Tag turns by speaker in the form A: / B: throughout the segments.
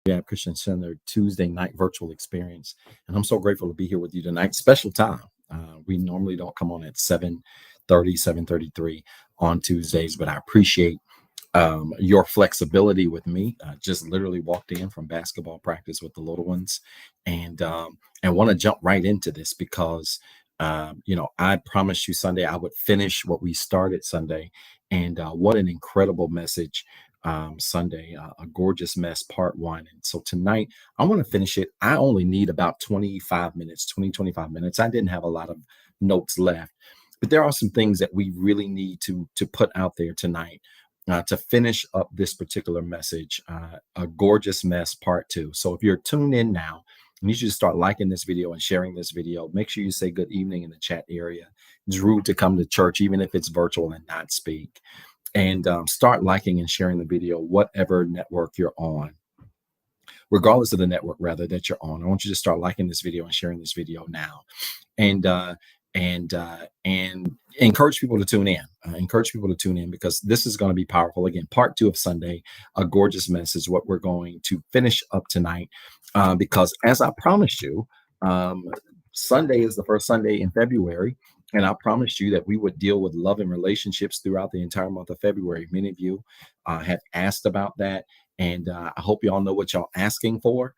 A: Rehab Christian Center Tuesday night virtual experience. And I'm so grateful to be here with you tonight. Special time. We normally don't come on at 7:30, 7:33 on Tuesdays, but I appreciate your flexibility with me. Just literally walked in from basketball practice with the little ones, and want to jump right into this because I promised you Sunday I would finish what we started Sunday, and what an incredible message. Sunday, a gorgeous mess, part one. And so tonight I want to finish it. I only need about 25 minutes. I didn't have a lot of notes left, but there are some things that we really need to put out there tonight to finish up this particular message, a gorgeous mess, part two. So if you're tuned in now, I need you to start liking this video and sharing this video. Make sure you say good evening in the chat area. It's rude to come to church, even if it's virtual, and not speak. And start liking and sharing the video, whatever network you're on, regardless of the network, rather, that you're on. I want you to start liking this video and sharing this video now. And encourage people to tune in. Because this is going to be powerful. Again, part two of Sunday, a gorgeous mess, is what we're going to finish up tonight. Because as I promised you, Sunday is the first Sunday in February. And I promised you that we would deal with love and relationships throughout the entire month of February. Many of you have asked about that. And I hope you all know what y'all asking for,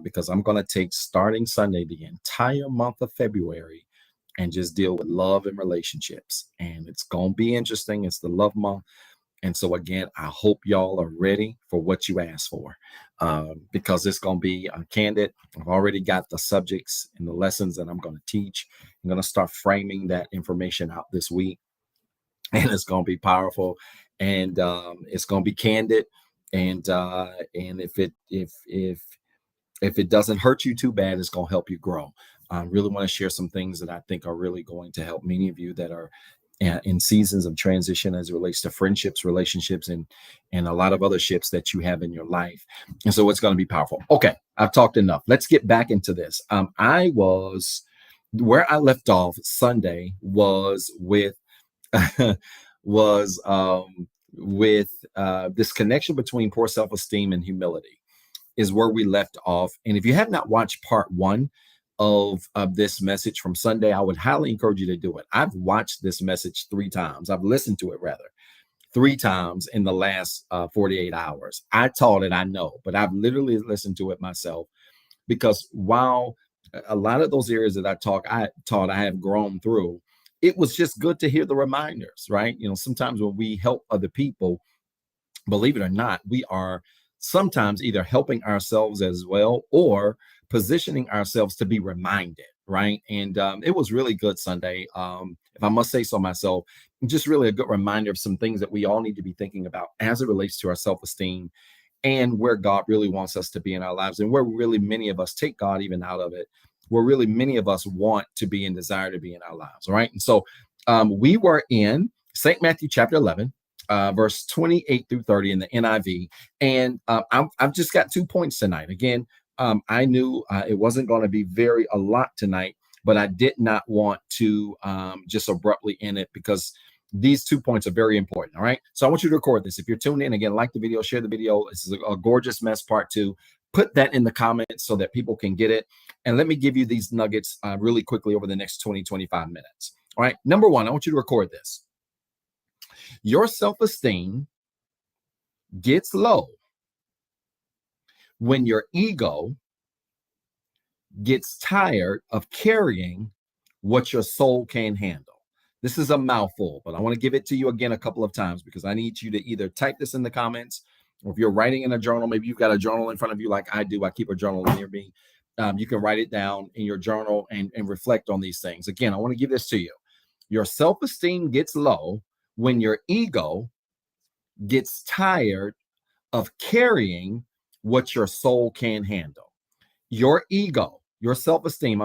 A: because I'm going to take, starting Sunday, the entire month of February and just deal with love and relationships. And it's going to be interesting. It's the love month. And so, again, I hope y'all are ready for what you asked for, because it's going to be candid. I've already got the subjects and the lessons that I'm going to teach. I'm going to start framing that information out this week, and it's going to be powerful, and it's going to be candid. And if it doesn't hurt you too bad, it's going to help you grow. I really want to share some things that I think are really going to help many of you that are in seasons of transition as it relates to friendships, relationships, and a lot of other ships that you have in your life. And so it's going to be powerful. Okay, I've talked enough. Let's get back into this. Where I left off Sunday was with this connection between poor self-esteem and humility is where we left off. And if you have not watched part one of this message from Sunday, I would highly encourage you to do it. I've watched this message 3 times. I've listened to it rather 3 times in the last 48 hours. I taught it, I know, but I've literally listened to it myself, because while a lot of those areas that I taught, I have grown through, it was just good to hear the reminders, right? Sometimes when we help other people, believe it or not, we are sometimes either helping ourselves as well or positioning ourselves to be reminded, right? And it was really good Sunday. If I must say so myself, just really a good reminder of some things that we all need to be thinking about as it relates to our self-esteem and where God really wants us to be in our lives, and where really many of us take God even out of it, where really many of us want to be and desire to be in our lives, right? And so we were in St. Matthew chapter 11, verse 28 through 30 in the NIV. And I've just got 2 points tonight. Again, I knew it wasn't going to be a lot tonight, but I did not want to just abruptly end it, because these 2 points are very important. All right. So I want you to record this. If you're tuned in, again, like the video, share the video. This is a gorgeous mess, part 2. Put that in the comments so that people can get it. And let me give you these nuggets really quickly over the next 25 minutes. All right. Number 1, I want you to record this. Your self-esteem gets low when your ego gets tired of carrying what your soul can handle. This is a mouthful, but I want to give it to you again a couple of times, because I need you to either type this in the comments, or if you're writing in a journal, maybe you've got a journal in front of you like I do. I keep a journal near me. You can write it down in your journal and reflect on these things. Again, I want to give this to you. Your self-esteem gets low when your ego gets tired of carrying what your soul can handle. Your self-esteem,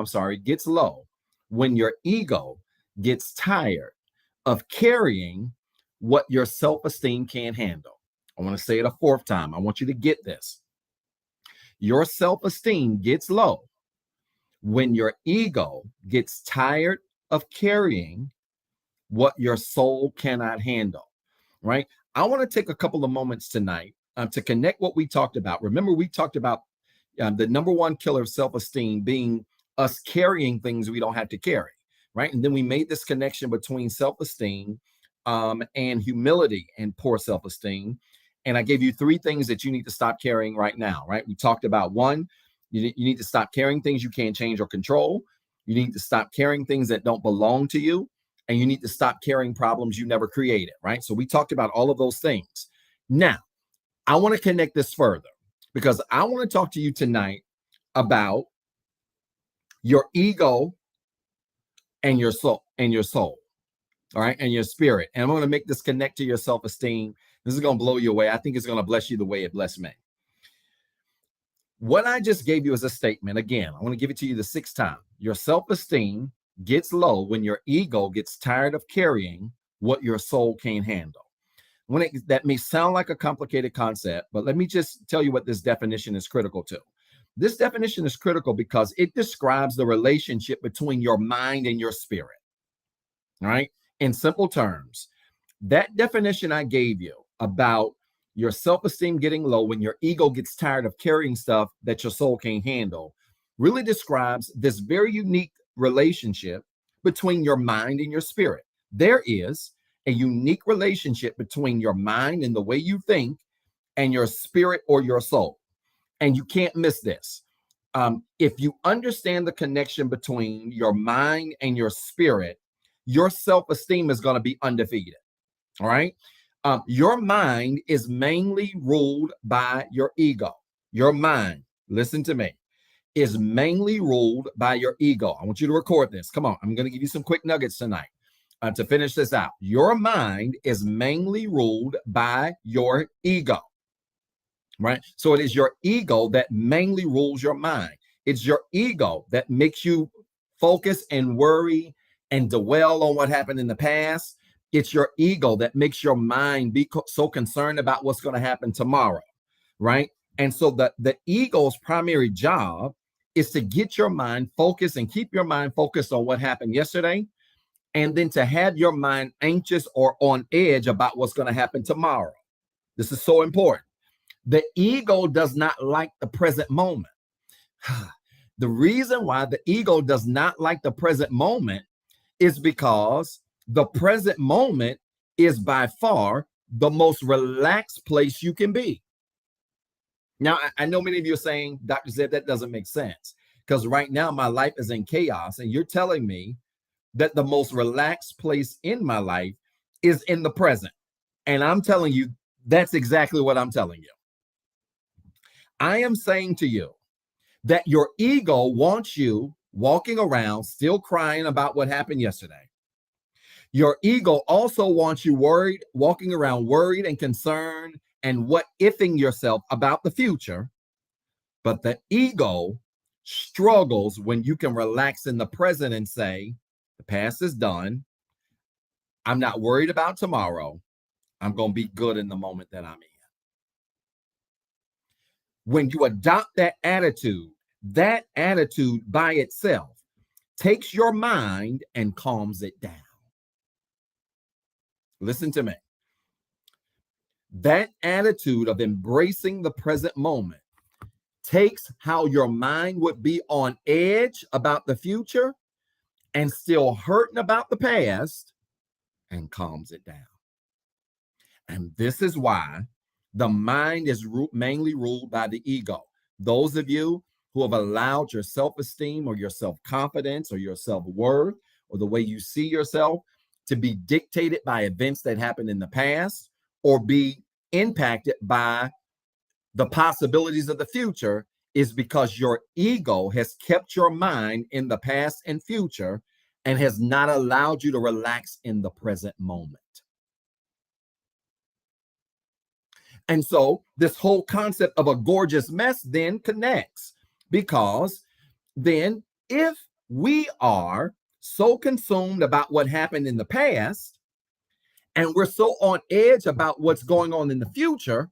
A: gets low when your ego gets tired of carrying what your self-esteem can handle. I want to say it a 4th time. I want you to get this. Your self-esteem gets low when your ego gets tired of carrying what your soul cannot handle, right? I want to take a couple of moments tonight to connect what we talked about. Remember, we talked about the number one killer of self-esteem being us carrying things we don't have to carry, right? And then we made this connection between self-esteem and humility and poor self-esteem. And I gave you 3 things that you need to stop carrying right now, right? We talked about 1, you need to stop carrying things you can't change or control. You need to stop carrying things that don't belong to you. And you need to stop carrying problems you never created, right? So we talked about all of those things. Now, I want to connect this further because I want to talk to you tonight about your ego and your soul, all right, and your spirit. And I'm going to make this connect to your self-esteem. This is going to blow you away. I think it's going to bless you the way it blessed me. What I just gave you is a statement. Again, I want to give it to you the 6th time. Your self-esteem gets low when your ego gets tired of carrying what your soul can't handle. That may sound like a complicated concept, but let me just tell you what this definition is critical to. This definition is critical because it describes the relationship between your mind and your spirit. All right. In simple terms, that definition I gave you about your self-esteem getting low when your ego gets tired of carrying stuff that your soul can't handle really describes this very unique relationship between your mind and your spirit. There is a unique relationship between your mind and the way you think and your spirit or your soul. And you can't miss this. If you understand the connection between your mind and your spirit, your self-esteem is going to be undefeated. All right. Your mind is mainly ruled by your ego. Your mind, listen to me, is mainly ruled by your ego. I want you to record this. Come on. I'm going to give you some quick nuggets tonight to finish this out. Your mind is mainly ruled by your ego, right? So it is your ego that mainly rules your mind. It's your ego that makes you focus and worry and dwell on what happened in the past. It's your ego that makes your mind be so concerned about what's going to happen tomorrow, right? And so the ego's primary job is to get your mind focused and keep your mind focused on what happened yesterday, and then to have your mind anxious or on edge about what's going to happen tomorrow. This is so important. The ego does not like the present moment. The reason why the ego does not like the present moment is because the present moment is by far the most relaxed place you can be. Now, I know many of you are saying, Dr. Zeb, that doesn't make sense because right now my life is in chaos, and you're telling me that the most relaxed place in my life is in the present. And I'm telling you, that's exactly what I'm telling you. I am saying to you that your ego wants you walking around still crying about what happened yesterday. Your ego also wants you walking around worried and concerned and what ifing yourself about the future. But the ego struggles when you can relax in the present and say, the past is done. I'm not worried about tomorrow. I'm going to be good in the moment that I'm in. When you adopt that attitude by itself takes your mind and calms it down. Listen to me. That attitude of embracing the present moment takes how your mind would be on edge about the future and still hurting about the past and calms it down. And this is why the mind is mainly ruled by the ego. Those of you who have allowed your self-esteem or your self-confidence or your self-worth or the way you see yourself to be dictated by events that happened in the past or be impacted by the possibilities of the future is because your ego has kept your mind in the past and future and has not allowed you to relax in the present moment. And so this whole concept of a gorgeous mess then connects, because then if we are so consumed about what happened in the past and we're so on edge about what's going on in the future,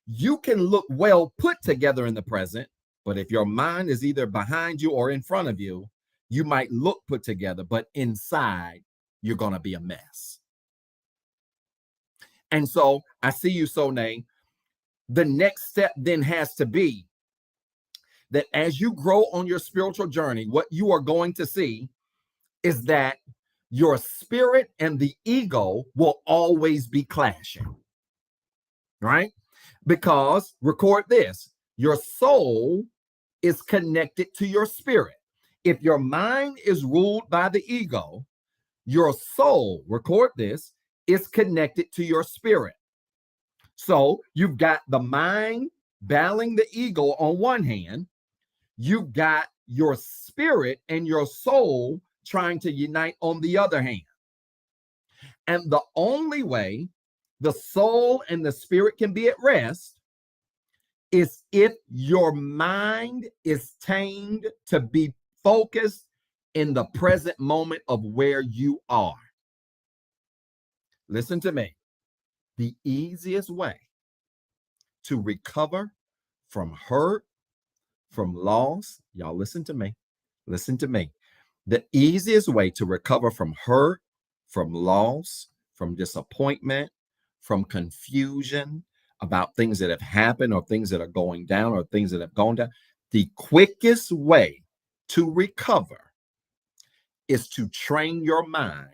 A: you can look well put together in the present, but if your mind is either behind you or in front of you, you might look put together, but inside you're going to be a mess. And so I see you, Sonay. The next step then has to be that as you grow on your spiritual journey, what you are going to see is that your spirit and the ego will always be clashing, right? Because record this, your soul is connected to your spirit. If your mind is ruled by the ego, your soul, record this, is connected to your spirit. So you've got the mind battling the ego on one hand, you've got your spirit and your soul trying to unite on the other hand. And the only way the soul and the spirit can be at rest is if your mind is tamed to be focused in the present moment of where you are. Listen to me. The easiest way to recover from hurt, from loss, y'all listen to me. Listen to me. The easiest way to recover from hurt, from loss, from disappointment, from confusion about things that have happened or things that are going down or things that have gone down, the quickest way to recover is to train your mind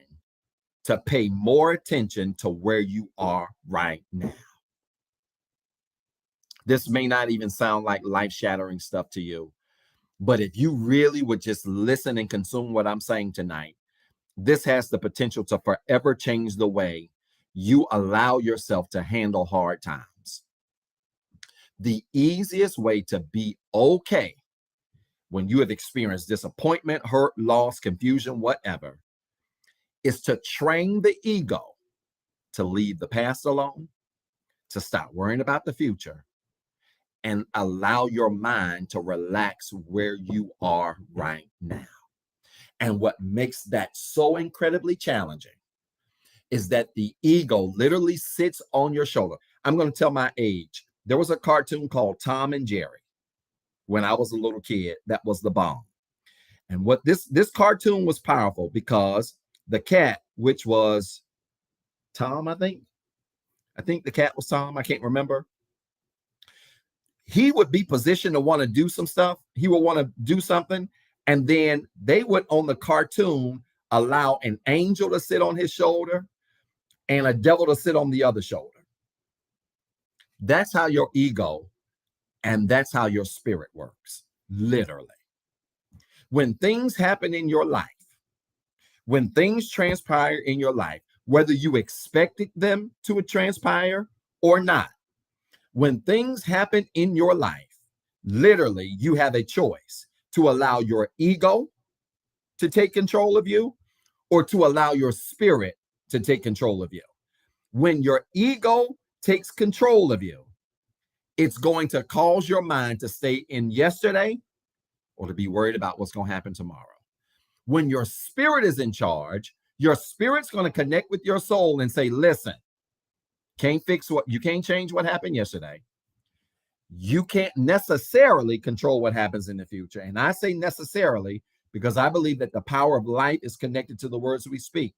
A: to pay more attention to where you are right now. This may not even sound like life-shattering stuff to you, but if you really would just listen and consume what I'm saying tonight, this has the potential to forever change the way you allow yourself to handle hard times. The easiest way to be okay when you have experienced disappointment, hurt, loss, confusion, whatever, is to train the ego to leave the past alone, to stop worrying about the future, and allow your mind to relax where you are right now. And what makes that so incredibly challenging is that the ego literally sits on your shoulder. I'm going to tell my age. There was a cartoon called Tom and Jerry when I was a little kid that was the bomb. And what this cartoon was powerful because the cat, which was Tom, I think the cat was Tom, I can't remember. He would be positioned to want to do some stuff. He would want to do something. And then they would, on the cartoon, allow an angel to sit on his shoulder and a devil to sit on the other shoulder. That's how your ego and that's how your spirit works, literally. When things happen in your life, when things transpire in your life, whether you expected them to transpire or not, when things happen in your life, literally, you have a choice to allow your ego to take control of you or to allow your spirit to take control of you. When your ego takes control of you, it's going to cause your mind to stay in yesterday or to be worried about what's going to happen tomorrow. When your spirit is in charge, your spirit's going to connect with your soul and say, listen, you can't change what happened yesterday. You can't necessarily control what happens in the future. And I say necessarily because I believe that the power of life is connected to the words we speak.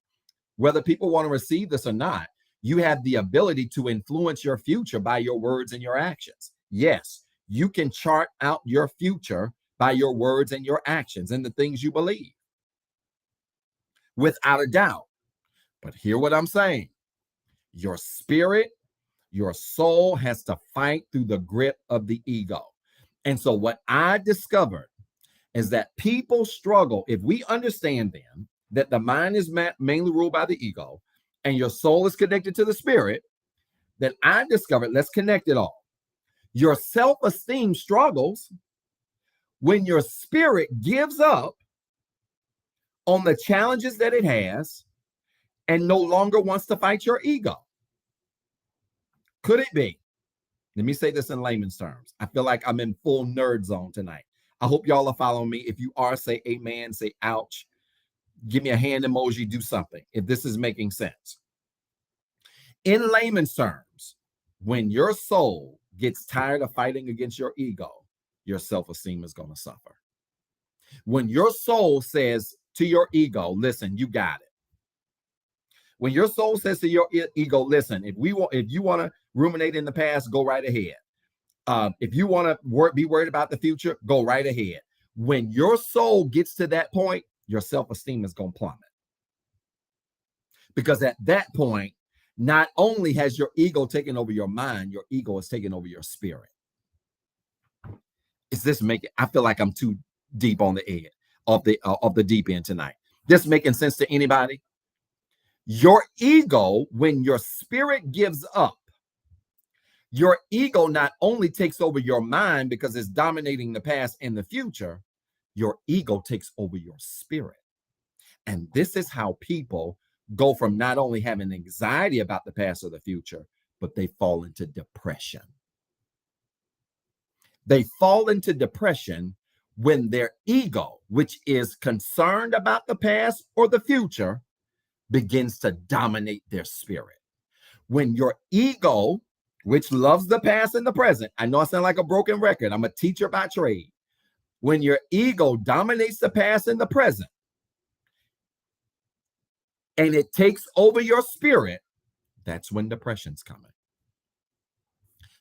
A: Whether people want to receive this or not, you have the ability to influence your future by your words and your actions. Yes, you can chart out your future by your words and your actions and the things you believe. Without a doubt. But hear what I'm saying. Your spirit, your soul has to fight through the grip of the ego. And so what I discovered is that people struggle, if we understand them, that the mind is mainly ruled by the ego and your soul is connected to the spirit, then I discovered, let's connect it all. Your self-esteem struggles when your spirit gives up on the challenges that it has and no longer wants to fight your ego. Could it be? Let me say this in layman's terms. I feel like I'm in full nerd zone tonight. I hope y'all are following me. If you are, say amen, say ouch. Give me a hand emoji, do something if this is making sense. In layman's terms, when your soul gets tired of fighting against your ego, your self-esteem is going to suffer. When your soul says to your ego, listen, you got it. When your soul says to your ego, listen, if you want to ruminate in the past, go right ahead. If you want to be worried about the future, go right ahead. When your soul gets to that point, your self-esteem is going to plummet. Because at that point, not only has your ego taken over your mind, your ego is taking over your spirit. Is this making? I feel like I'm too deep on the edge of the deep end tonight. This making sense to anybody? Your ego, when your spirit gives up, your ego not only takes over your mind because it's dominating the past and the future, your ego takes over your spirit. And this is how people go from not only having anxiety about the past or the future, but they fall into depression. They fall into depression when their ego, which is concerned about the past or the future, begins to dominate their spirit. When your ego, which loves the past and the present, I know I sound like a broken record. I'm a teacher by trade. When your ego dominates the past and the present, and it takes over your spirit, that's when depression's coming.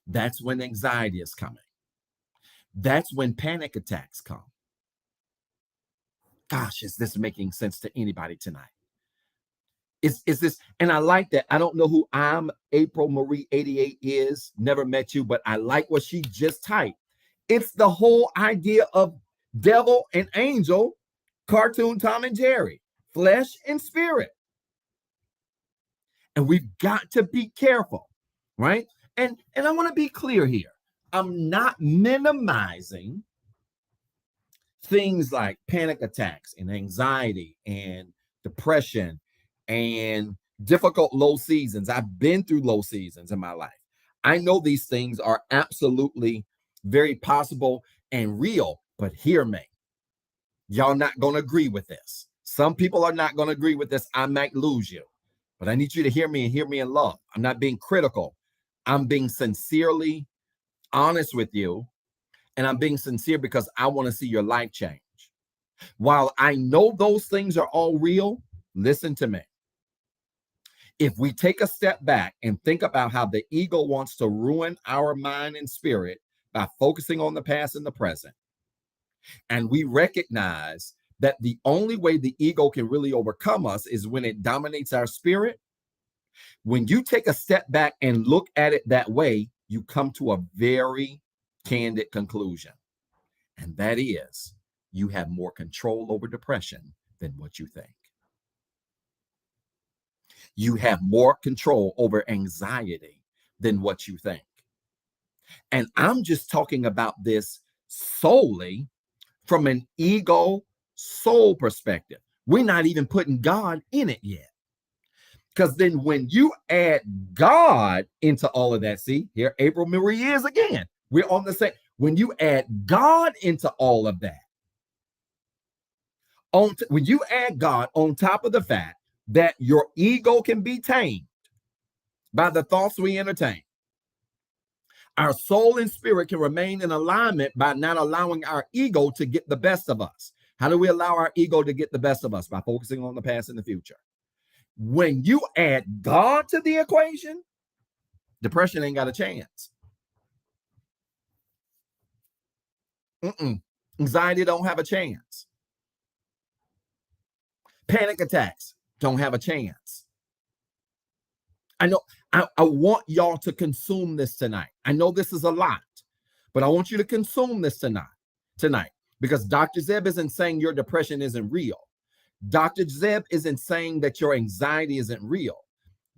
A: That's when anxiety is coming. That's when panic attacks come. Gosh, is this making sense to anybody tonight? Is this, and I like that. I don't know who I'm April Marie 88 is, never met you, but I like what she just typed. It's the whole idea of devil and angel, cartoon Tom and Jerry, flesh and spirit. And we've got to be careful, right? And I want to be clear here. I'm not minimizing things like panic attacks and anxiety and depression and difficult low seasons. I've been through low seasons in my life. I know these things are absolutely very possible and real, but hear me. Y'all not going to agree with this. Some people are not going to agree with this. I might lose you. But I need you to hear me and hear me in love. I'm not being critical. I'm being sincerely honest with you. And I'm being sincere because I want to see your life change. While I know those things are all real, listen to me. If we take a step back and think about how the ego wants to ruin our mind and spirit by focusing on the past and the present, and we recognize that the only way the ego can really overcome us is when it dominates our spirit. When you take a step back and look at it that way, you come to a very candid conclusion. And that is, you have more control over depression than what you think. You have more control over anxiety than what you think. And I'm just talking about this solely from an ego soul perspective. We're not even putting God in it yet. Because then when you add God into all of that, see, here April Marie is again. We're on the same. When you add God into all of that, when you add God on top of the fact that your ego can be tamed by the thoughts we entertain, our soul and spirit can remain in alignment by not allowing our ego to get the best of us. How do we allow our ego to get the best of us? By focusing on the past and the future. When you add God to the equation, depression ain't got a chance. Anxiety don't have a chance. Panic attacks don't have a chance. I know I want y'all to consume this tonight. I know this is a lot, but I want you to consume this tonight because Dr. Zeb isn't saying your depression isn't real. Dr. Zeb isn't saying that your anxiety isn't real.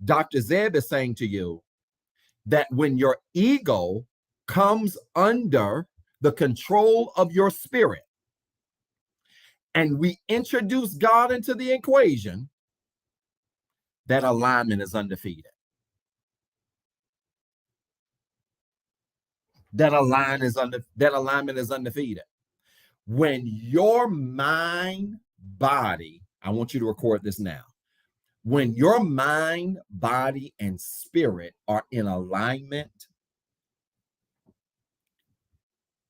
A: Dr. Zeb is saying to you that when your ego comes under the control of your spirit and we introduce God into the equation, that alignment is undefeated. That alignment is undefeated. When your mind, body, I want you to record this now. When your mind, body, and spirit are in alignment,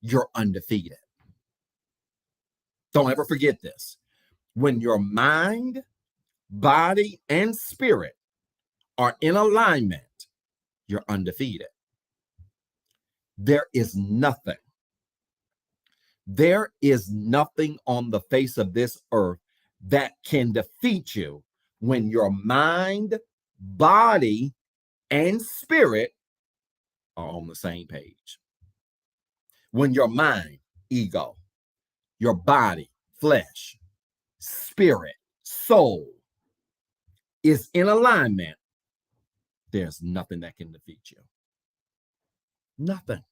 A: you're undefeated. Don't ever forget this. When your mind, body, and spirit are in alignment, you're undefeated. There is nothing on the face of this earth that can defeat you when your mind, body, and spirit are on the same page. When your mind, ego, your body, flesh, spirit, soul is in alignment, there's nothing that can defeat you. Nothing.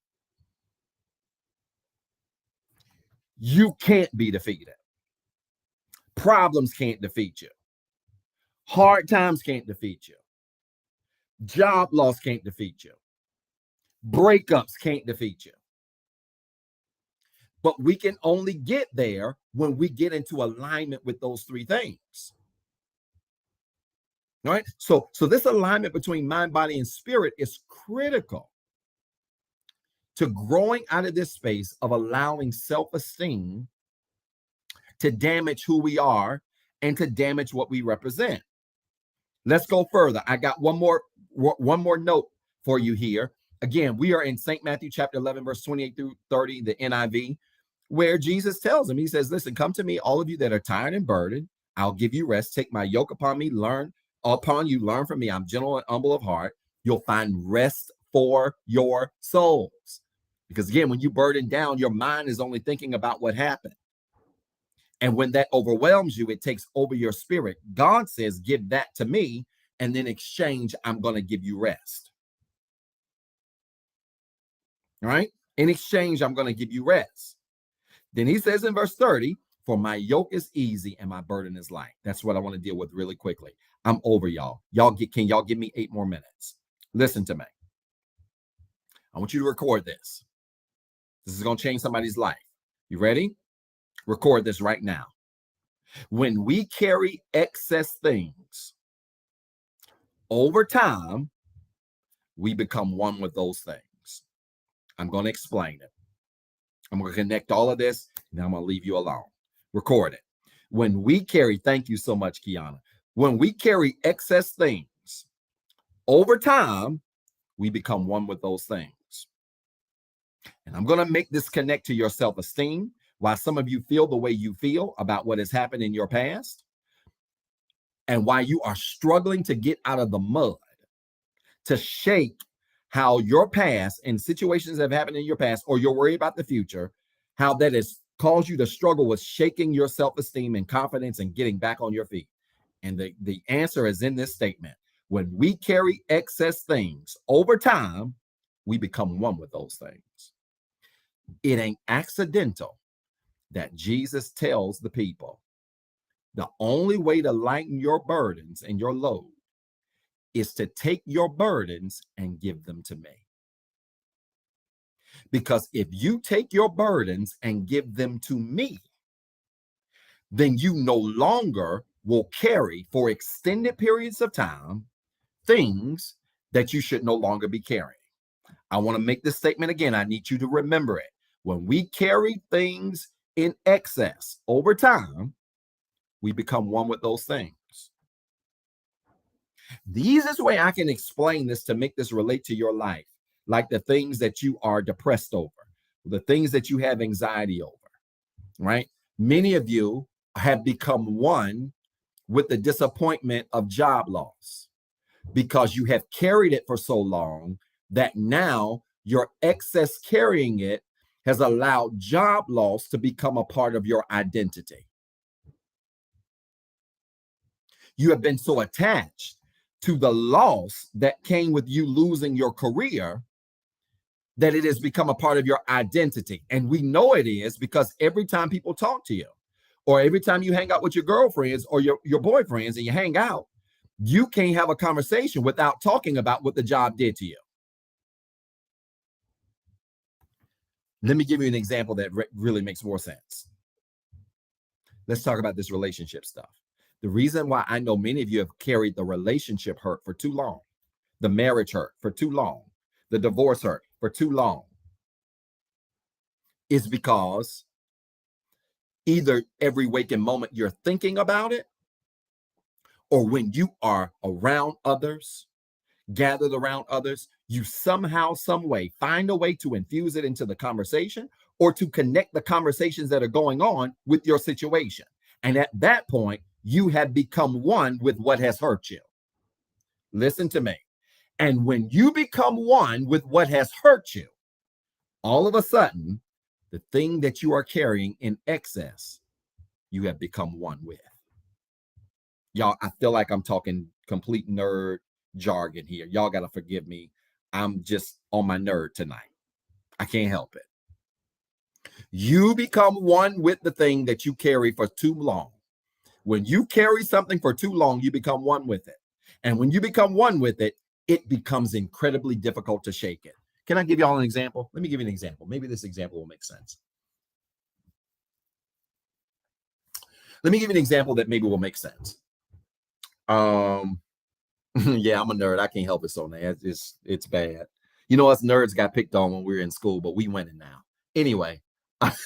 A: You can't be defeated. Problems can't defeat you. Hard times can't defeat you. Job loss can't defeat you. Breakups can't defeat you. But we can only get there when we get into alignment with those three things. All right. So this alignment between mind, body, and spirit is critical to growing out of this space of allowing self-esteem to damage who we are and to damage what we represent. Let's go further. I got one more note for you here. Again, we are in St. Matthew chapter 11, verse 28 through 30, the NIV, where Jesus tells him, he says, listen, come to me, all of you that are tired and burdened. I'll give you rest. Take my yoke upon me, learn from me. I'm gentle and humble of heart. You'll find rest for your souls. Because again, when you burden down, your mind is only thinking about what happened. And when that overwhelms you, it takes over your spirit. God says, give that to me, and in exchange, I'm going to give you rest. All right? In exchange, I'm going to give you rest. Then he says in verse 30, for my yoke is easy and my burden is light. That's what I want to deal with really quickly. I'm over, y'all. Can y'all give me 8 more minutes? Listen to me. I want you to record this. This is going to change somebody's life. You ready? Record this right now. When we carry excess things, over time, we become one with those things. I'm going to explain it. I'm going to connect all of this, and I'm going to leave you alone. Record it. When we carry, thank you so much, Kiana. When we carry excess things, over time, we become one with those things. And I'm going to make this connect to your self-esteem, why some of you feel the way you feel about what has happened in your past, and why you are struggling to get out of the mud, to shake how your past and situations that have happened in your past, or you're worried about the future, how that has caused you to struggle with shaking your self-esteem and confidence and getting back on your feet. And the answer is in this statement. When we carry excess things, over time, we become one with those things. It ain't accidental that Jesus tells the people, the only way to lighten your burdens and your load is to take your burdens and give them to me. Because if you take your burdens and give them to me, then you no longer will carry for extended periods of time things that you should no longer be carrying. I want to make this statement again. I need you to remember it. When we carry things in excess over time, we become one with those things. The easiest way I can explain this to make this relate to your life, like the things that you are depressed over, the things that you have anxiety over, right? Many of you have become one with the disappointment of job loss because you have carried it for so long that now your excess carrying it has allowed job loss to become a part of your identity. You have been so attached to the loss that came with you losing your career that it has become a part of your identity. And we know it is because every time people talk to you, or every time you hang out with your girlfriends or your boyfriends and you hang out, you can't have a conversation without talking about what the job did to you. Let me give you an example that really makes more sense. Let's talk about this relationship stuff. The reason why I know many of you have carried the relationship hurt for too long, the marriage hurt for too long, the divorce hurt for too long, is because either every waking moment you're thinking about it, or when you are around others, gathered around others, you somehow, some way, find a way to infuse it into the conversation or to connect the conversations that are going on with your situation. And at that point, you have become one with what has hurt you. Listen to me. And when you become one with what has hurt you, all of a sudden, the thing that you are carrying in excess, you have become one with. Y'all, I feel like I'm talking complete nerd jargon here. Y'all got to forgive me. I'm just on my nerd tonight. I can't help it. You become one with the thing that you carry for too long. When you carry something for too long, you become one with it. And when you become one with it, it becomes incredibly difficult to shake it. Can I give y'all an example? Let me give you an example. Maybe this example will make sense. Let me give you an example that maybe will make sense. Yeah, I'm a nerd. I can't help it. So man, it's bad. You know, us nerds got picked on when we were in school, but we winning now. Anyway, let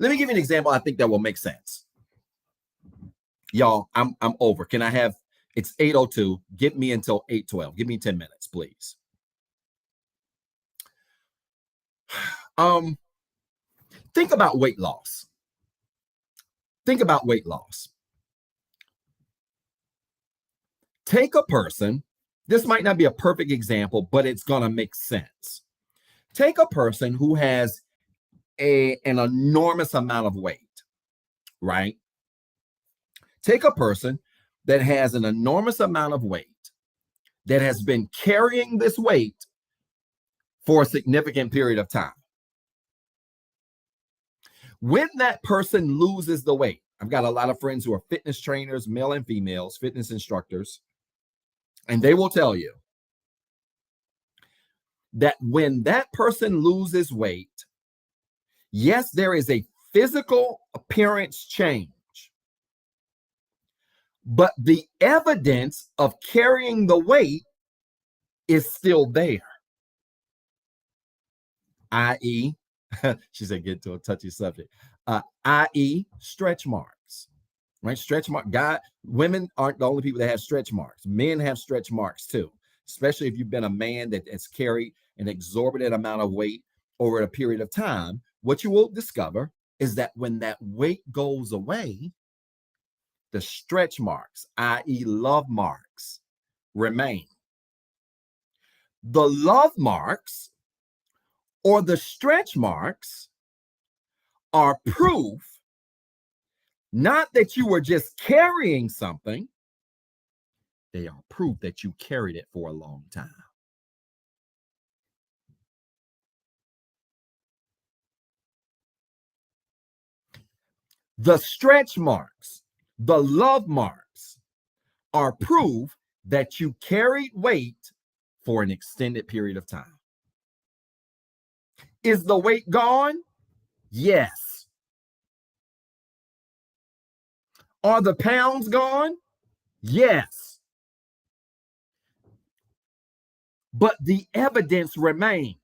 A: me give you an example. I think that will make sense. Y'all, I'm over. Can I have? It's 8:02. Get me until 8:12. Give me 10 minutes, please. Think about weight loss. Think about weight loss. Take a person. This might not be a perfect example, but it's going to make sense. Take a person who has an enormous amount of weight, right? Take a person that has an enormous amount of weight that has been carrying this weight for a significant period of time. When that person loses the weight, I've got a lot of friends who are fitness trainers, male and females, fitness instructors, and they will tell you that when that person loses weight, yes, there is a physical appearance change, but the evidence of carrying the weight is still there. I.e., she said, get to a touchy subject, i.e., stretch marks, right? Stretch mark. Women aren't the only people that have stretch marks. Men have stretch marks too, especially if you've been a man that has carried an exorbitant amount of weight over a period of time. What you will discover is that when that weight goes away, the stretch marks, i.e., love marks, remain. The love marks or the stretch marks are proof, not that you were just carrying something, they are proof that you carried it for a long time. The stretch marks, the love marks, are proof that you carried weight for an extended period of time. Is the weight gone? Yes. Are the pounds gone? Yes. But the evidence remains.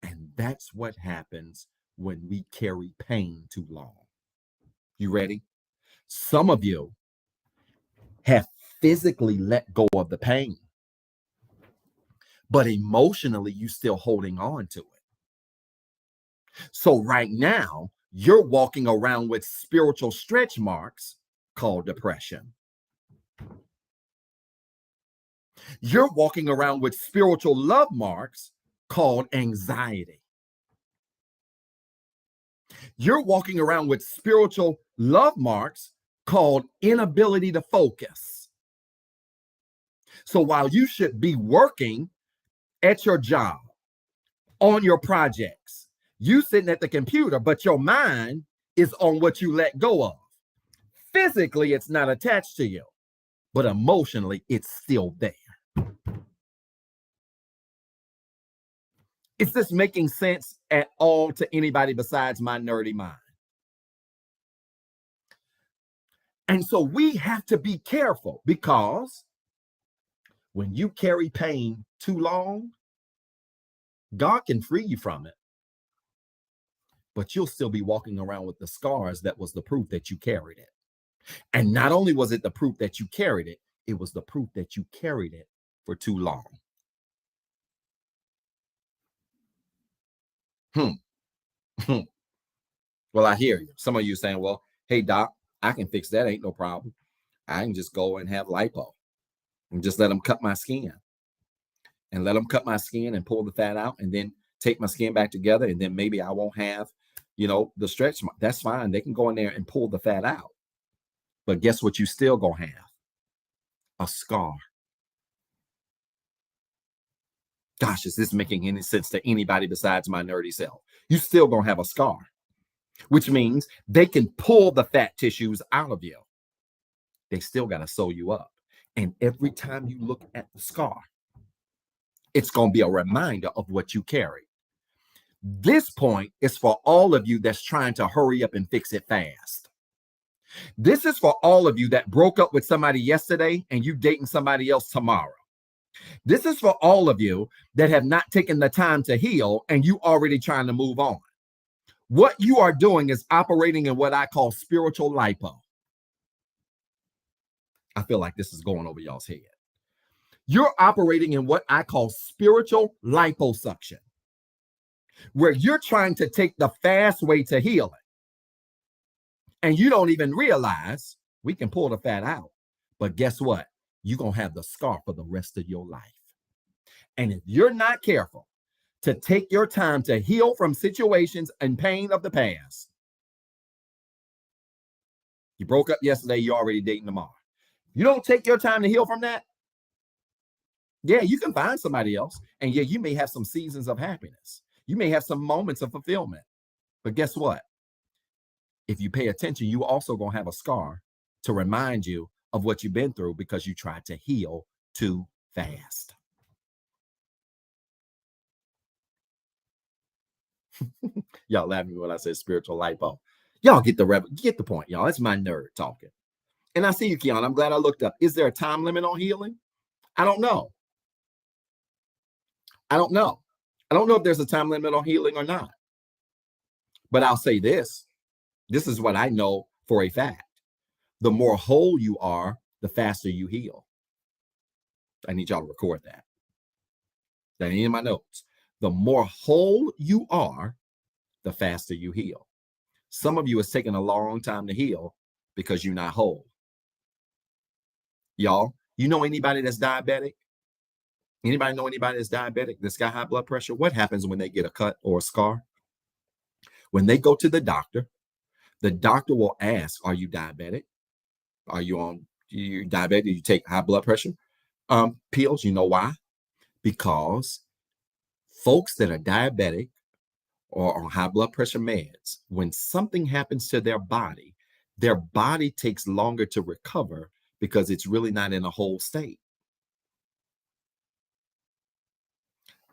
A: And that's what happens when we carry pain too long. You ready? Some of you have physically let go of the pain, but emotionally you're still holding on to it. So right now, you're walking around with spiritual stretch marks called depression. You're walking around with spiritual love marks called anxiety. You're walking around with spiritual love marks called inability to focus. So while you should be working at your job, on your projects, you sitting at the computer, but your mind is on what you let go of. Physically, it's not attached to you, but emotionally, it's still there. Is this making sense at all to anybody besides my nerdy mind? And so we have to be careful, because when you carry pain too long, God can free you from it, but you'll still be walking around with the scars that was the proof that you carried it. And not only was it the proof that you carried it, it was the proof that you carried it for too long. Well, I hear you. Some of you saying, well, hey, doc, I can fix that. Ain't no problem. I can just go and have lipo and just let them cut my skin and pull the fat out and then take my skin back together. And then maybe I won't have, the stretch mark. That's fine. They can go in there and pull the fat out. But guess what? You still gonna have a scar. Gosh, is this making any sense to anybody besides my nerdy self? You still gonna have a scar, which means they can pull the fat tissues out of you. They still got to sew you up. And every time you look at the scar, it's going to be a reminder of what you carry. This point is for all of you that's trying to hurry up and fix it fast. This is for all of you that broke up with somebody yesterday and you dating somebody else tomorrow. This is for all of you that have not taken the time to heal and you already trying to move on. What you are doing is operating in what I call spiritual lipo. I feel like this is going over y'all's head. You're operating in what I call spiritual liposuction, where you're trying to take the fast way to healing. And you don't even realize we can pull the fat out. But guess what? You're going to have the scar for the rest of your life. And if you're not careful to take your time to heal from situations and pain of the past, you broke up yesterday, you're already dating tomorrow. You don't take your time to heal from that. Yeah, you can find somebody else. And yeah, you may have some seasons of happiness. You may have some moments of fulfillment. But guess what? If you pay attention, you also going to have a scar to remind you of what you've been through because you tried to heal too fast. Y'all laughing when I said spiritual lipo. Y'all get the point, y'all. That's my nerd talking. And I see you, Keon. I'm glad I looked up. Is there a time limit on healing? I don't know. I don't know if there's a time limit on healing or not. But I'll say this. This is what I know for a fact. The more whole you are, the faster you heal. I need y'all to record that. That ain't in my notes. The more whole you are, the faster you heal. Some of you it's taking a long time to heal because you're not whole. Y'all, you know anybody that's diabetic? Anybody know anybody that's diabetic that's got high blood pressure? What happens when they get a cut or a scar? When they go to the doctor will ask, are you diabetic? Are you diabetic? Do you take high blood pressure pills? You know why? Because folks that are diabetic or on high blood pressure meds, when something happens to their body takes longer to recover because it's really not in a whole state.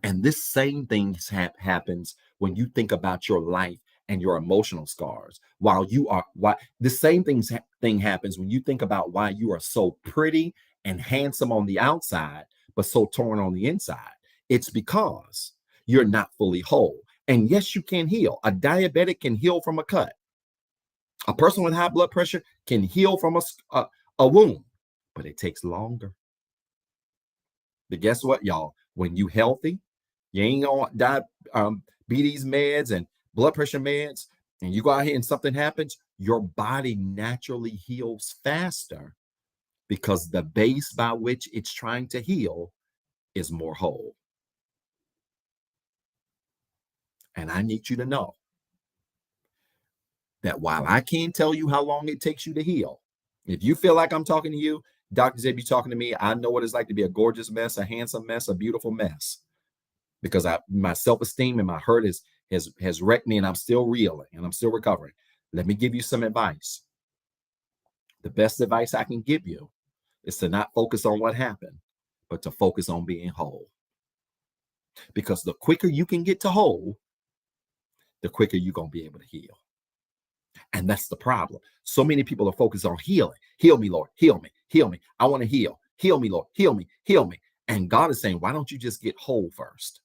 A: And this same thing happens when you think about your life and your emotional scars. The same thing happens when you think about why you are so pretty and handsome on the outside, but so torn on the inside. It's because you're not fully whole. And yes, you can heal. A diabetic can heal from a cut. A person with high blood pressure can heal from a wound, but it takes longer. But guess what, y'all? When you healthy, you ain't gonna be these meds and blood pressure meds, and you go out here and something happens, your body naturally heals faster because the base by which it's trying to heal is more whole. And I need you to know that while I can't tell you how long it takes you to heal, if you feel like I'm talking to you, Dr. Zeb, you talking to me, I know what it's like to be a gorgeous mess, a handsome mess, a beautiful mess. Because my self-esteem and my hurt has wrecked me, and I'm still reeling and I'm still recovering. Let me give you some advice. The best advice I can give you is to not focus on what happened, but to focus on being whole. Because the quicker you can get to whole, the quicker you're going to be able to heal. And that's the problem. So many people are focused on healing. Heal me, Lord. Heal me. Heal me. I want to heal. Heal me, Lord. Heal me. Heal me. And God is saying, why don't you just get whole first?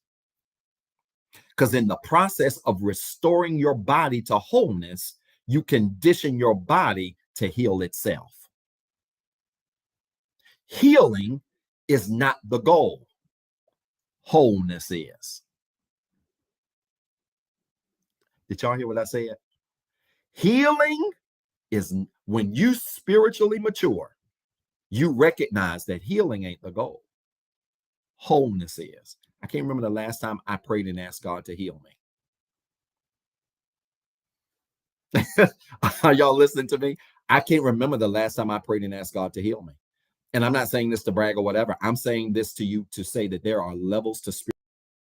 A: Because in the process of restoring your body to wholeness, you condition your body to heal itself. Healing is not the goal. Wholeness is. Did y'all hear what I said? Healing is when you spiritually mature, you recognize that healing ain't the goal. Wholeness is. I can't remember the last time I prayed and asked God to heal me. Are y'all listening to me? I can't remember the last time I prayed and asked God to heal me. And I'm not saying this to brag or whatever. I'm saying this to you to say that there are levels to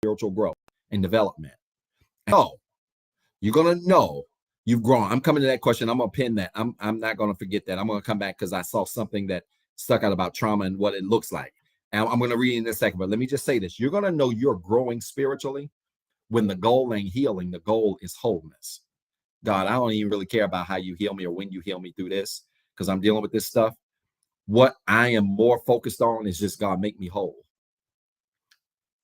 A: spiritual growth and development. Oh, you're going to know you've grown. I'm coming to that question. I'm going to pin that. I'm not going to forget that. I'm going to come back because I saw something that stuck out about trauma and what it looks like. And I'm going to read in a second, but let me just say this. You're going to know you're growing spiritually when the goal ain't healing. The goal is wholeness. God, I don't even really care about how you heal me or when you heal me through this because I'm dealing with this stuff. What I am more focused on is just, God, make me whole.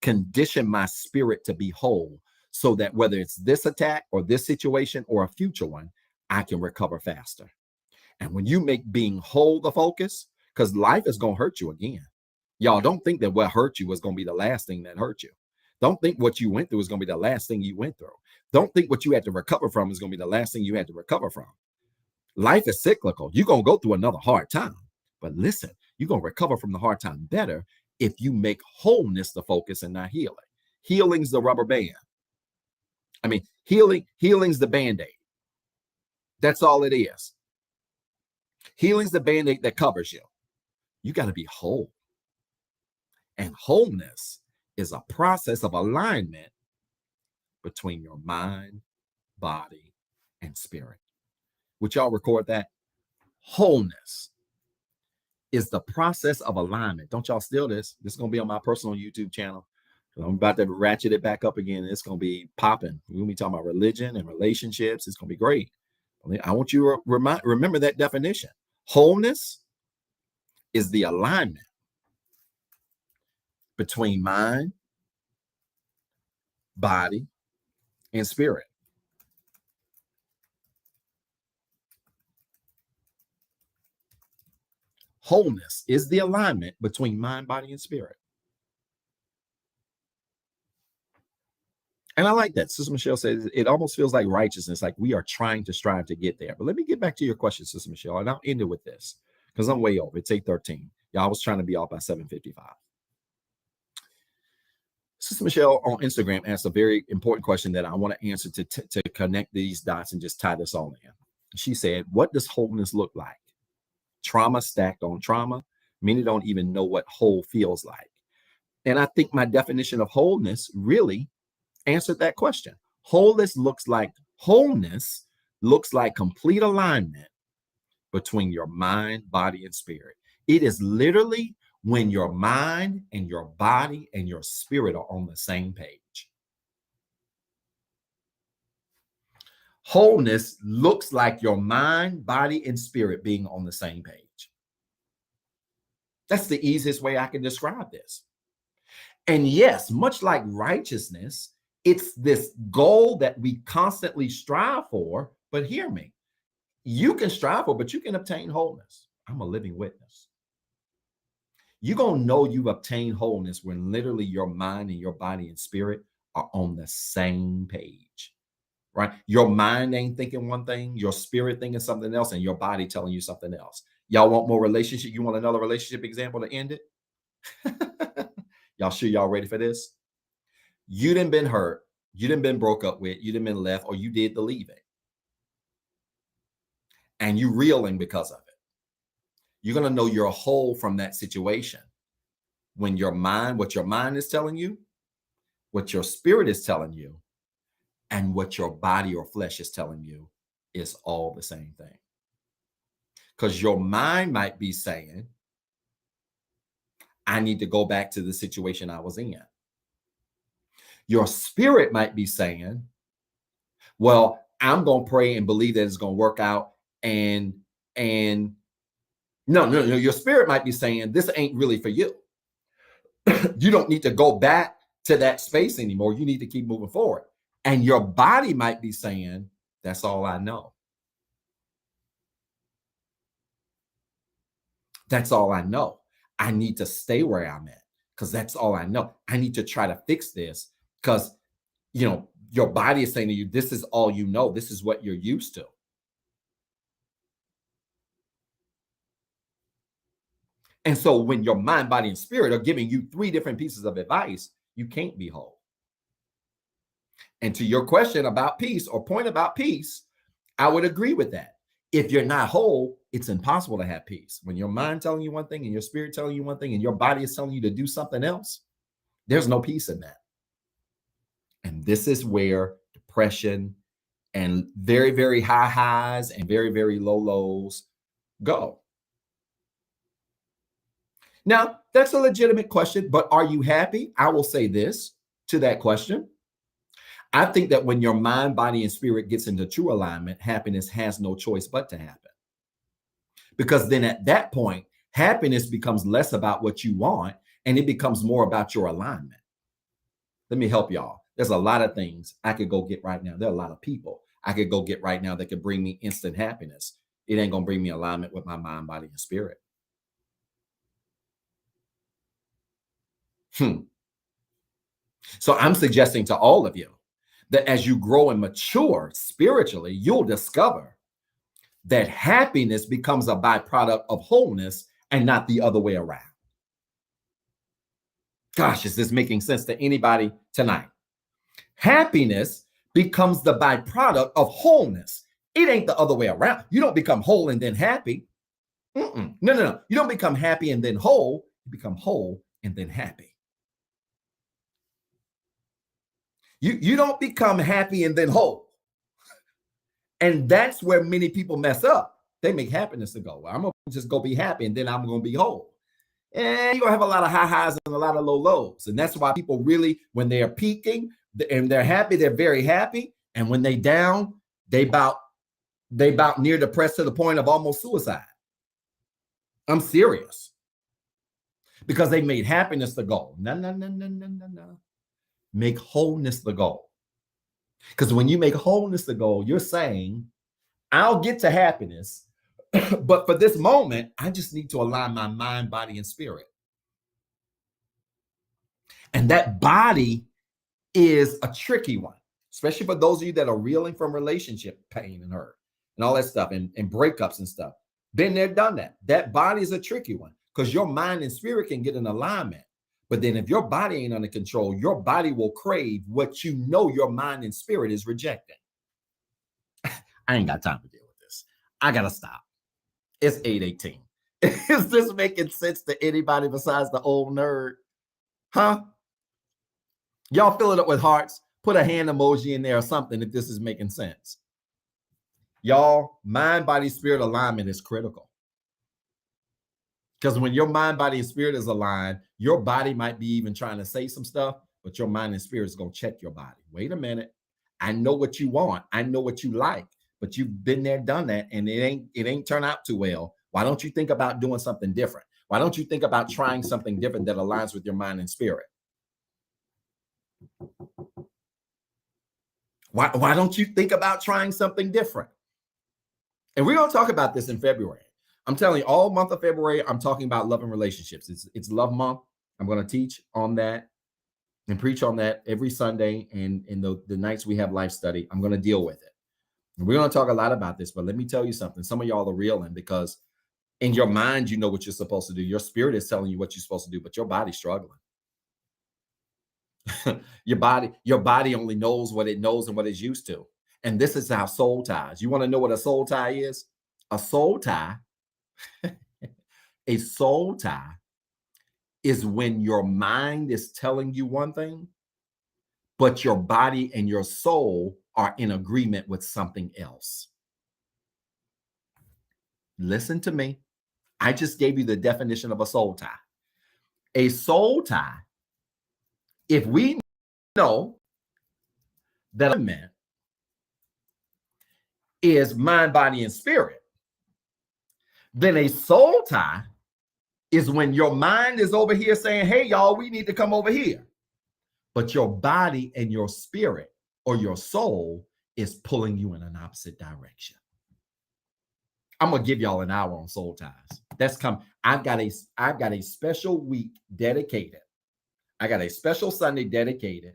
A: Condition my spirit to be whole so that whether it's this attack or this situation or a future one, I can recover faster. And when you make being whole the focus, because life is going to hurt you again. Y'all don't think that what hurt you was going to be the last thing that hurt you. Don't think what you went through is going to be the last thing you went through. Don't think what you had to recover from is going to be the last thing you had to recover from. Life is cyclical. You're going to go through another hard time. But listen, you're going to recover from the hard time better if you make wholeness the focus and not healing. Healing's the rubber band. I mean, healing's the Band-Aid. That's all it is. Healing's the Band-Aid that covers you. You got to be whole. And wholeness is a process of alignment between your mind, body, and spirit. Would y'all record that? Wholeness is the process of alignment. Don't y'all steal this. This is going to be on my personal YouTube channel. I'm about to ratchet it back up again. It's going to be popping. We're going to be talking about religion and relationships. It's going to be great. I want you to remember that definition. Wholeness is the alignment between mind, body, and spirit. Wholeness is the alignment between mind, body, and spirit. And I like that. Sister Michelle says it almost feels like righteousness, like we are trying to strive to get there. But let me get back to your question, Sister Michelle, and I'll end it with this because I'm way over. It's 8:13. Y'all, I was trying to be off by 7:55. Sister Michelle on Instagram asked a very important question that I want to answer to connect these dots and just tie this all in. She said, what does wholeness look like? Trauma stacked on trauma. Many don't even know what whole feels like. And I think my definition of wholeness really answered that question. Wholeness looks like complete alignment between your mind, body, and spirit. It is literally when your mind and your body and your spirit are on the same page. Wholeness looks like your mind, body, and spirit being on the same page. That's the easiest way I can describe this. And yes, much like righteousness, it's this goal that we constantly strive for. But hear me, you can strive for, but you can obtain wholeness. I'm a living witness. You're going to know you've obtained wholeness when literally your mind and your body and spirit are on the same page, right? Your mind ain't thinking one thing, your spirit thinking something else, and your body telling you something else. Y'all want more relationship? You want another relationship example to end it? Y'all sure y'all ready for this? You done been hurt, you done been broke up with, you done been left, or you did the leaving. And you reeling because of it. You're going to know you're whole from that situation when what your mind is telling you, what your spirit is telling you, and what your body or flesh is telling you is all the same thing. Because your mind might be saying, I need to go back to the situation I was in. Your spirit might be saying, well, I'm going to pray and believe that it's going to work out. And no, your spirit might be saying, this ain't really for you. You don't need to go back to that space anymore. You need to keep moving forward. And your body might be saying, that's all I know. That's all I know. I need to stay where I'm at because that's all I know. I need to try to fix this because, your body is saying to you, this is all you know. This is what you're used to. And so when your mind, body, and spirit are giving you three different pieces of advice, you can't be whole. And to your question about peace or point about peace, I would agree with that. If you're not whole, it's impossible to have peace. When your mind telling you one thing and your spirit telling you one thing and your body is telling you to do something else, there's no peace in that. And this is where depression and very, very high highs and very, very low lows go. Now, that's a legitimate question, but are you happy? I will say this to that question. I think that when your mind, body, and spirit gets into true alignment, happiness has no choice but to happen. Because then at that point, happiness becomes less about what you want and it becomes more about your alignment. Let me help y'all. There's a lot of things I could go get right now. There are a lot of people I could go get right now that could bring me instant happiness. It ain't going to bring me alignment with my mind, body, and spirit. So I'm suggesting to all of you that as you grow and mature spiritually, you'll discover that happiness becomes a byproduct of wholeness and not the other way around. Gosh, is this making sense to anybody tonight? Happiness becomes the byproduct of wholeness. It ain't the other way around. You don't become whole and then happy. No. You don't become happy and then whole. You become whole and then happy. You don't become happy and then whole. And that's where many people mess up. They make happiness to go. Well, I'm going to just go be happy and then I'm going to be whole. And you're going to have a lot of high highs and a lot of low lows. And that's why people really, when they are peaking and they're happy, they're very happy. And when they down, they about near depressed to the point of almost suicide. I'm serious. Because they made happiness the goal. No. Make wholeness the goal. Because when you make wholeness the goal, you're saying, I'll get to happiness, but for this moment, I just need to align my mind, body, and spirit. And that body is a tricky one, especially for those of you that are reeling from relationship pain and hurt and all that stuff and breakups and stuff. Been there, done that. That body is a tricky one because your mind and spirit can get in alignment. But then if your body ain't under control, your body will crave what you know your mind and spirit is rejecting. I ain't got time to deal with this. I got to stop. It's 8:18. Is this making sense to anybody besides the old nerd? Huh? Y'all fill it up with hearts. Put a hand emoji in there or something if this is making sense. Y'all, mind, body, spirit alignment is critical. Because when your mind, body, and spirit is aligned, your body might be even trying to say some stuff, but your mind and spirit is going to check your body. Wait a minute. I know what you want. I know what you like, but you've been there, done that, and it ain't turned out too well. Why don't you think about doing something different? Why don't you think about trying something different that aligns with your mind and spirit? Why don't you think about trying something different? And we're going to talk about this in February. I'm telling you, all month of February, I'm talking about love and relationships. It's love month. I'm going to teach on that and preach on that every Sunday. And in the nights we have life study, I'm going to deal with it. And we're going to talk a lot about this, but let me tell you something. Some of y'all are reeling because in your mind, you know what you're supposed to do. Your spirit is telling you what you're supposed to do, but your body's struggling. Your body only knows what it knows and what it's used to. And this is how soul ties. You want to know what a soul tie is? A soul tie, a soul tie is when your mind is telling you one thing, but your body and your soul are in agreement with something else. Listen to me. I just gave you the definition of a soul tie. A soul tie, if we know that alignment is mind, body, and spirit, then a soul tie is when your mind is over here saying, hey, y'all, we need to come over here. But your body and your spirit or your soul is pulling you in an opposite direction. I'm going to give y'all an hour on soul ties. That's come. I've got a special week dedicated. I got a special Sunday dedicated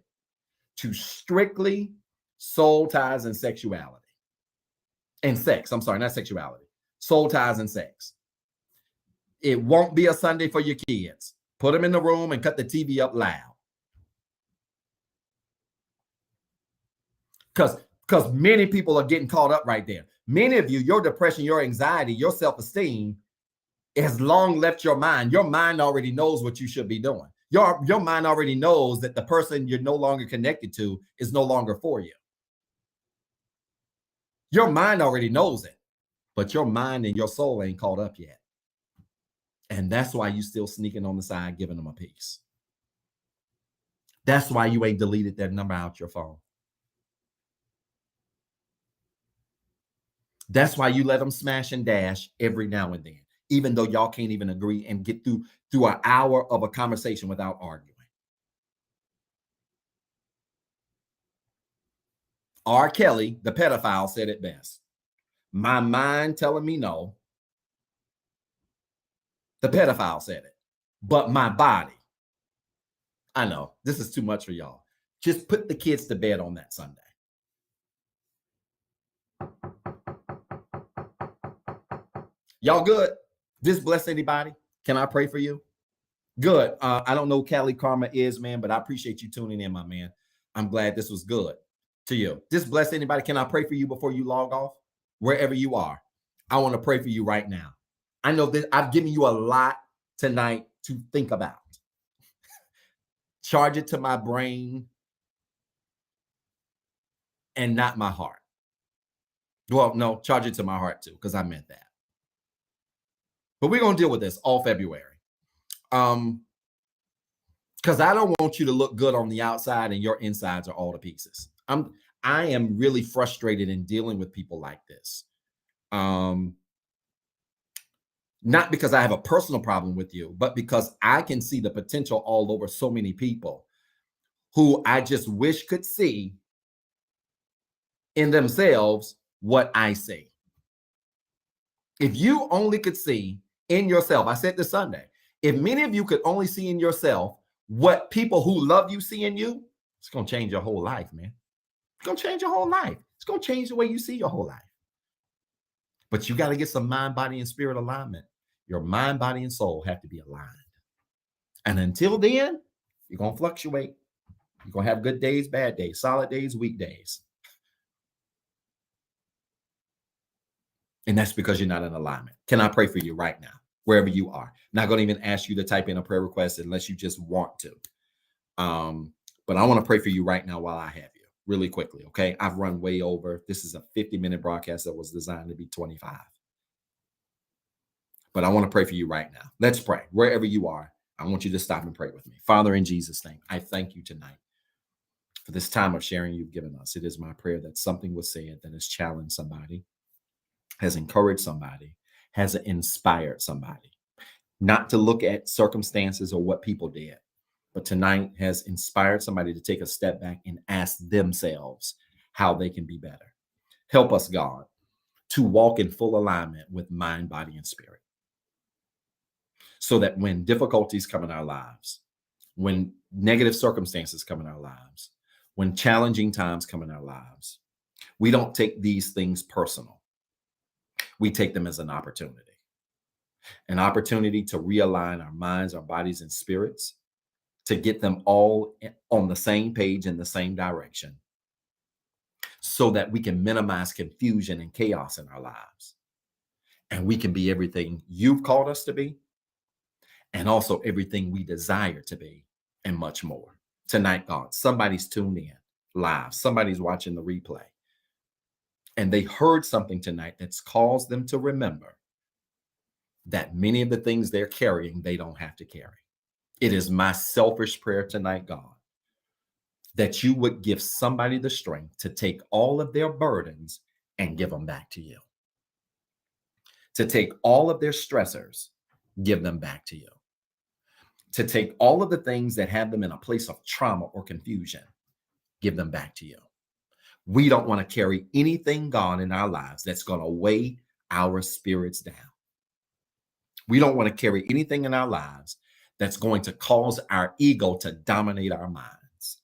A: to strictly soul ties and sexuality. And sex. I'm sorry, not sexuality. Soul ties and sex. It won't be a Sunday for your kids. Put them in the room and cut the TV up loud. Because many people are getting caught up right there. Many of you, your depression, your anxiety, your self-esteem has long left your mind. Your mind already knows what you should be doing. Your mind already knows that the person you're no longer connected to is no longer for you. Your mind already knows it, but your mind and your soul ain't caught up yet. And that's why you still sneaking on the side, giving them a piece. That's why you ain't deleted their number out your phone. That's why you let them smash and dash every now and then, even though y'all can't even agree and get through an hour of a conversation without arguing. R. Kelly, the pedophile, said it best. My mind telling me no. The pedophile said it. But my body. I know, this is too much for y'all. Just put the kids to bed on that Sunday. Y'all good? This bless anybody? Can I pray for you? Good. I don't know who Cali Karma is, man, but I appreciate you tuning in, my man. I'm glad this was good to you. This bless anybody? Can I pray for you before you log off? Wherever you are, I want to pray for you right now. I know that I've given you a lot tonight to think about. Charge it to my brain and not my heart. Well, no, charge it to my heart too, because I meant that. But we're going to deal with this all February. Because I don't want you to look good on the outside and your insides are all to pieces. I am really frustrated in dealing with people like this. Not because I have a personal problem with you, but because I can see the potential all over so many people who I just wish could see in themselves what I see. If you only could see in yourself, I said this Sunday, if many of you could only see in yourself what people who love you see in you, it's going to change your whole life, man. It's going to change your whole life. It's going to change the way you see your whole life. But you got to get some mind, body, and spirit alignment. Your mind, body, and soul have to be aligned. And until then, you're going to fluctuate. You're going to have good days, bad days, solid days, weak days. And that's because you're not in alignment. Can I pray for you right now, wherever you are? Not going to even ask you to type in a prayer request unless you just want to. But I want to pray for you right now while I have you really quickly. Okay. I've run way over. This is a 50-minute broadcast that was designed to be 25. But I want to pray for you right now. Let's pray. Wherever you are, I want you to stop and pray with me. Father, in Jesus' name, I thank you tonight for this time of sharing you've given us. It is my prayer that something was said that has challenged somebody, has encouraged somebody, has inspired somebody, not to look at circumstances or what people did, but tonight has inspired somebody to take a step back and ask themselves how they can be better. Help us, God, to walk in full alignment with mind, body, and spirit, so that when difficulties come in our lives, when negative circumstances come in our lives, when challenging times come in our lives, we don't take these things personal. We take them as an opportunity to realign our minds, our bodies, and spirits, to get them all on the same page in the same direction, so that we can minimize confusion and chaos in our lives. And we can be everything you've called us to be, and also everything we desire to be, and much more. Tonight, God, somebody's tuned in live. Somebody's watching the replay. And they heard something tonight that's caused them to remember that many of the things they're carrying, they don't have to carry. It is my selfish prayer tonight, God, that you would give somebody the strength to take all of their burdens and give them back to you. To take all of their stressors, give them back to you. To take all of the things that have them in a place of trauma or confusion, give them back to you. We don't want to carry anything, God, in our lives that's going to weigh our spirits down. We don't want to carry anything in our lives that's going to cause our ego to dominate our minds.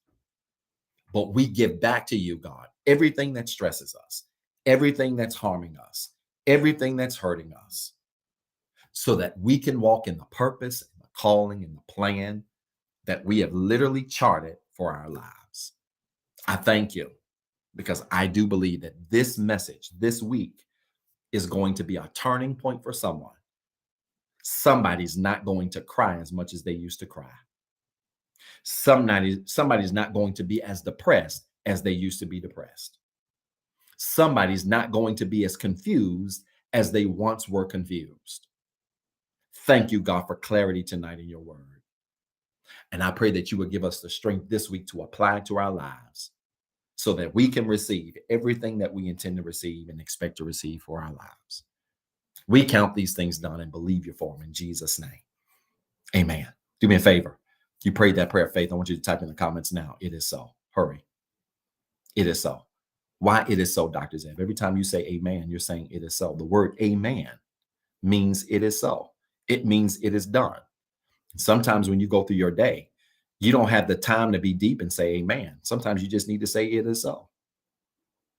A: But we give back to you, God, everything that stresses us, everything that's harming us, everything that's hurting us, so that we can walk in the purpose and the calling and the plan that we have literally charted for our lives. I thank you, because I do believe that this message this week is going to be a turning point for someone. Somebody's not going to cry as much as they used to cry. Somebody's not going to be as depressed as they used to be depressed. Somebody's not going to be as confused as they once were confused. Thank you, God, for clarity tonight in your word. And I pray that you would give us the strength this week to apply it to our lives so that we can receive everything that we intend to receive and expect to receive for our lives. We count these things done and believe you for them in Jesus' name. Amen. Do me a favor. If you prayed that prayer of faith, I want you to type in the comments now. It is so. Hurry. It is so. Why it is so, Dr. Zev? Every time you say amen, you're saying it is so. The word amen means it is so. It means it is done. Sometimes when you go through your day, you don't have the time to be deep and say amen. Sometimes you just need to say it is so.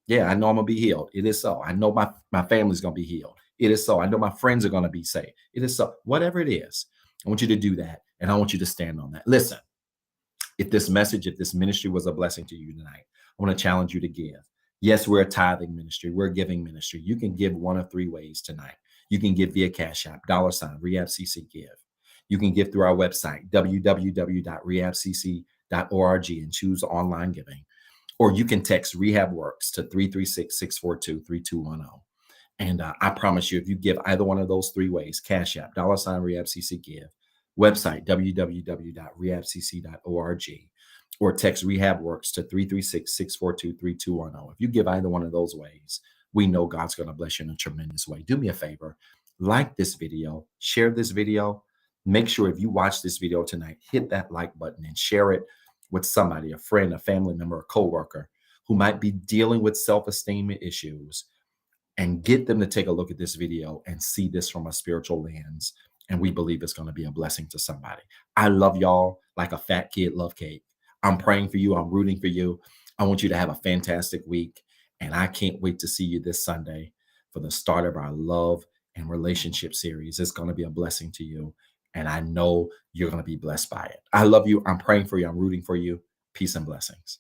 A: Yeah, I know I'm going to be healed. It is so. I know my family's going to be healed. It is so. I know my friends are going to be saved. It is so. Whatever it is, I want you to do that, and I want you to stand on that. Listen, if this message, if this ministry was a blessing to you tonight, I want to challenge you to give. Yes, we're a tithing ministry. We're a giving ministry. You can give one of three ways tonight. You can give via CashApp, $REHABCCGIVE. You can give through our website, www.rehabcc.org, and choose online giving. Or you can text REHABWORKS to 336-642-3210. And I promise you, if you give either one of those three ways, CashApp, $REHABCCGIVE, website, www.rehabcc.org, or text REHABWORKS to 336-642-3210. If you give either one of those ways, we know God's going to bless you in a tremendous way. Do me a favor, like this video, share this video. Make sure if you watch this video tonight, hit that like button and share it with somebody, a friend, a family member, a coworker who might be dealing with self-esteem issues, and get them to take a look at this video and see this from a spiritual lens. And we believe it's going to be a blessing to somebody. I love y'all like a fat kid love cake. I'm praying for you. I'm rooting for you. I want you to have a fantastic week. And I can't wait to see you this Sunday for the start of our love and relationship series. It's going to be a blessing to you. And I know you're going to be blessed by it. I love you. I'm praying for you. I'm rooting for you. Peace and blessings.